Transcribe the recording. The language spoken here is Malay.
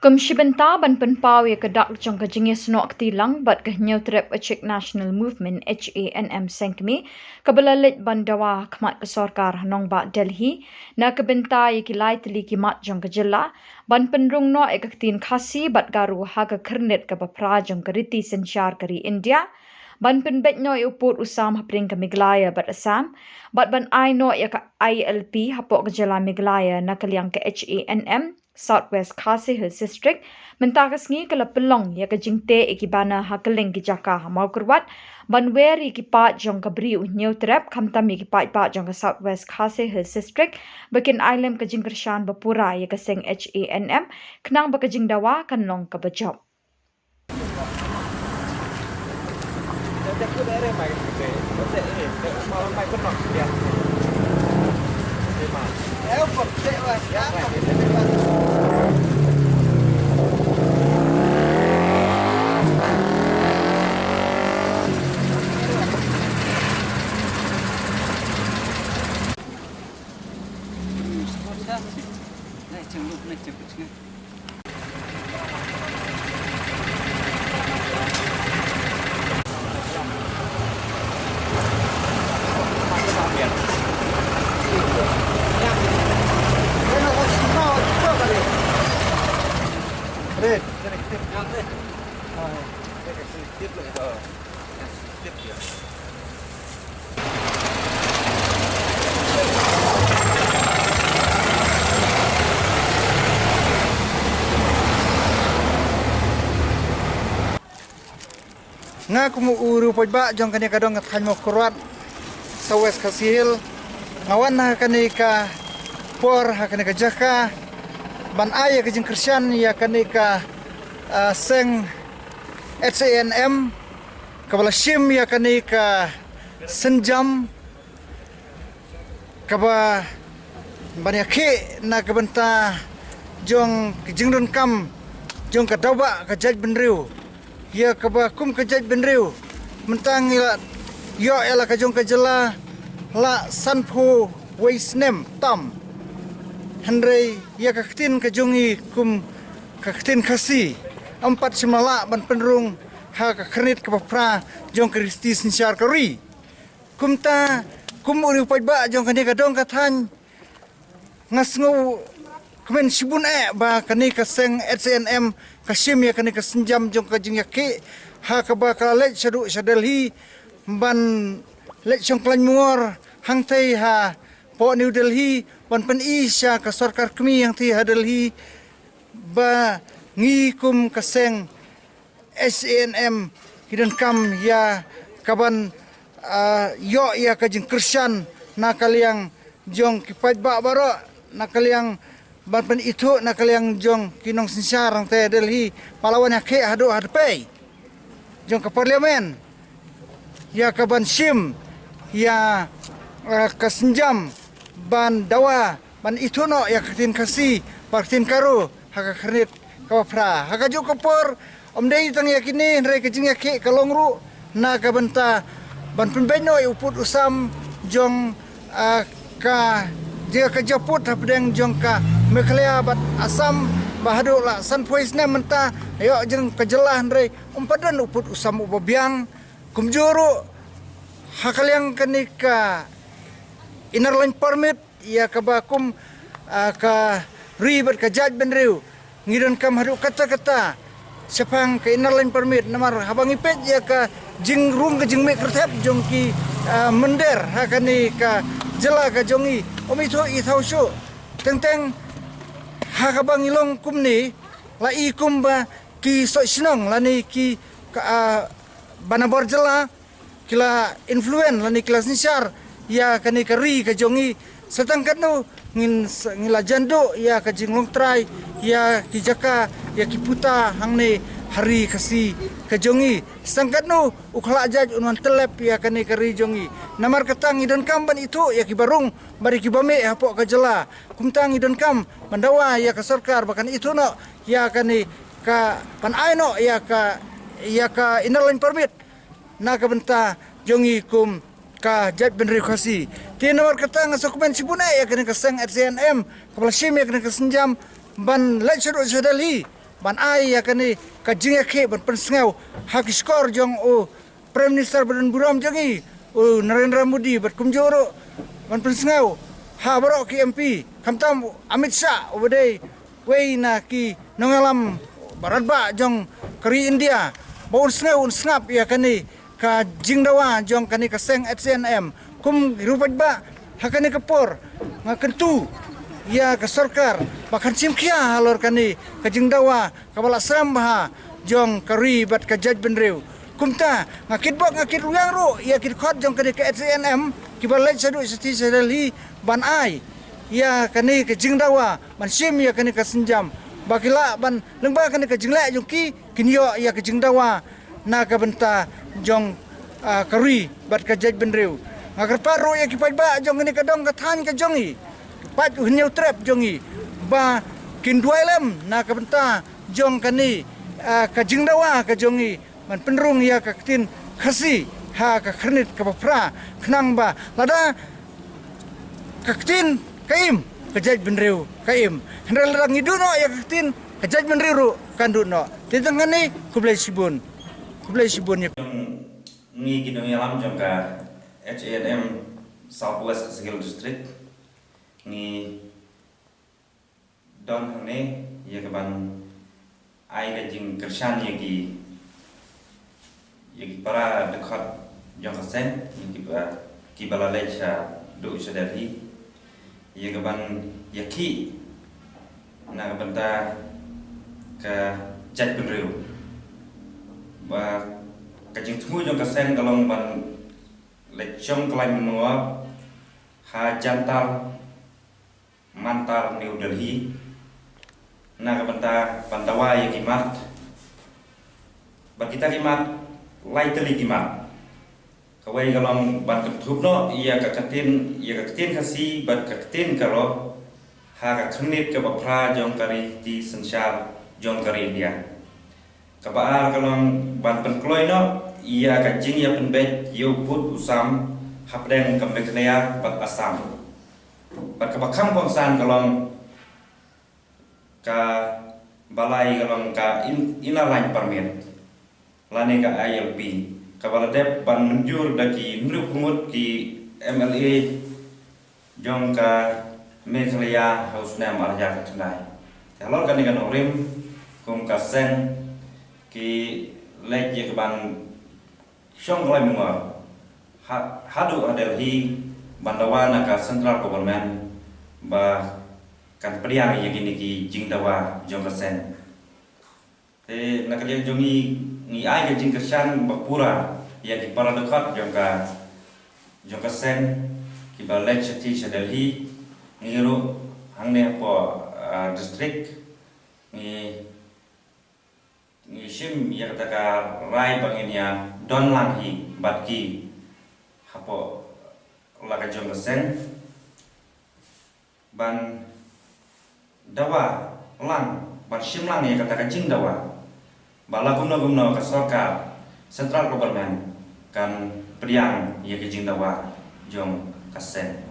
Kumshibenta ban penpau ya kedak jong kejingis nok tilang bat kehnyo trep Czech National Movement HANM sengkmi kebelalit ban dawa khmat ke sarkar nong ba Delhi na kebenta ya kilai teli kimat jong kejela ban penrung no ekaktin khasi bat garu ha ke kernet ke bapra jong keriti sensyar keri India ban penbet no uput usam hapring ke Meghalaya bat Assam bat ban ai no ya ka ILP hapok kejela Meghalaya na kaliang ke HANM Southwest Khasi Hills District mentakas ngi kala pelong ya ka jingte ikibana hakeling ki jaka mau kurwat banwer ikipa jong kabri unyo trap khamtam ikipa pa jong ka Southwest Khasi Hills District bakin island ka jingkershan bapura ya ka seng HANM knang baka jingdawa kanlong ka bajop nga kumu uru pojba jong kani kadong ngat mo kurat Southwest Khasi Hills ngawan na kani ka por ha kani ka jaka ban aya ka jing Krisyan ya kani ka seng HANM kabala shim ya kani ka senjam kaba banyake na kabenta jong jingrun kam jong ka dawa ka jaj benriu ya kaba kum kejaj benriu mentang ila yo ela kajong kajela la sanpho waisnem tam handrei ya kaktin kajongi kum kaktin khasi empat semala ban penrung ha ka kernit ka pra jong kristi sinsyar kari kumta kum uri pajba jong kani kadong kathan ngasngu kemen sibun ba kani ka seng HANM kasim ya kani ka senjam jong ka jing yaki ha ka ba ka le shadu shadalhi ban le chong klan muor hang thai ha po New Delhi ban pen isya ka sarkar kami yang thi ha Delhi ba ngi kum ka seng HANM hidan kam ya kaban yo ya ka jing Krisyan na kaliang jong kipat ba baro na kaliang ban pen itu na kaliang jong kinong sinsyar ang te Delhi palawan ya ke hado hadpay jong ka parlimen ya ka ban shim ya ka senjam ban dawa ban itu no ya katin kasi partin karu haka kernit ka pra haka jo kapor omdei tang yakini re ka jing ya ke kalongru na ka banta ban pen beno uput usam jong ka dia kerja put hapdeng jong ka Meghalaya bat Assam bahadu la san pois na menta ayo jeng kejelah ndre umpadan uput usam ubabiang kumjuru hakaliang kanika inner line permit ya kabakum ka ribet ka jaj benriu ngidan kam hadu kata-kata sepang ka inner line permit namar habang ipet ya ka jing rung ka jing me kertep jong ki mender hakani ka jela ka jongi omito ithau shu teng hakabang ilong kumni la ikum ba ki so sinong lani ki banabor jela kila influen lani kelas nisyar ya kani kari ka jongi setangkat no ngila jando ya ka jinglong trai ya ki jaka ya ki puta hangne hari kasi ka jongi setangkat no ukla jaj unwan telep ya kani kari jongi namar katang idon kamban itu ya ki barung bari ki bame hapok ka jela kumtang idon kam mandawa ya ka sarkar bakan itu no ya kani ka pan aino ya ka inner line permit na ka benta jongi kum ka jaj benri khasi tinawar kata ngasokumen sibuna ya kena keseng RCNM kepala sim ya kena kesenjam ban lecture sedali ban ai ya kani ka jing ya ke ban pensngau hak skor jong o Prime Minister Badan Buram jangi o Narendra Modi bat kumjoro ban pensngau ha baro ki MP kamtam Amit Shah obadai wei na ki nongalam barat ba jong kari India baun snau snap ya kani ka jingdawa jong kani ka seng HNM kum rupat ba hakani kapor ngakentu ya ka sarkar bakan simkia halor kani ka jingdawa ka bala sambha jong kari bat ka jaj benreu kumta ngakit bok ngakit uyang ro ya kit khot jong kani ka HNM ki balai sadu seti sedali ban ai ya kani ka jingdawa man sim ya kani ka senjam bakila ban lengba kani ka jinglek jong ki kinyo ya ka jingdawa na ka benta jong kari bat ka jaj benreu ngakar paro ya ki ba jong kani ka dong ka than ka jongi pat hunyau trap jongi ba kin duailem na ka benta jong kani ka jingdawa ka jongi man penrung ya ka tin khasi ha ka khnit ka pra khnang ba lada ka tin kaim ka jaj benreu kaim hendral rang iduno ya ka tin ka jaj benreu kanduno titangani kublai sibun ya ngi kidong yalam jong ka HNM Southwest Skill District ngi don hane ya ka ban ai da jing kershan ya ki para dekat jong ka sen ki bala lecha do sedari ya ka ban ya ki na ka banta ka jaj benreu ba kajing tunggu jong ka sen kalong ban lechong kelai menua ha jantar mantar New Delhi na ka banta pantawa ya kimat ba kita kimat lai teli kimat kawai kalong ban ketup no iya ka katin kasi bat ka katin karo ha ka khnit ka bapra jong kari ti sensar jong kari India kabaar kalong ban penkloi no iya ka jing ya penbet yo put usam hapdeng kambeknea bat asam bat ka bakam kongsan kalong ka balai kalong ka inalain permit lane ka ILP kabala dep ban menjur daki nru kumut ki MLA jong ka Meghalaya Hausnam Arja Tnai halor kan dengan orim kum ka sen ki lek ye ban syong lai mungor hadu Delhi bandawana ka central government ba kan priami ye gini ki jingdawa jong ka sen te nakalian jongi ni ai ke jing kershan bapura ya ki para dekat jong ka sen ki balek chati Delhi ngiru hangne po district ni shim ya kata rai bangin ya don lang hi batki hapo laga jong ka sen ban dawa lang ban shim lang ya kata jing dawa bala gumno ka sarkar central government kan priang ya ke jing dawa jong ka sen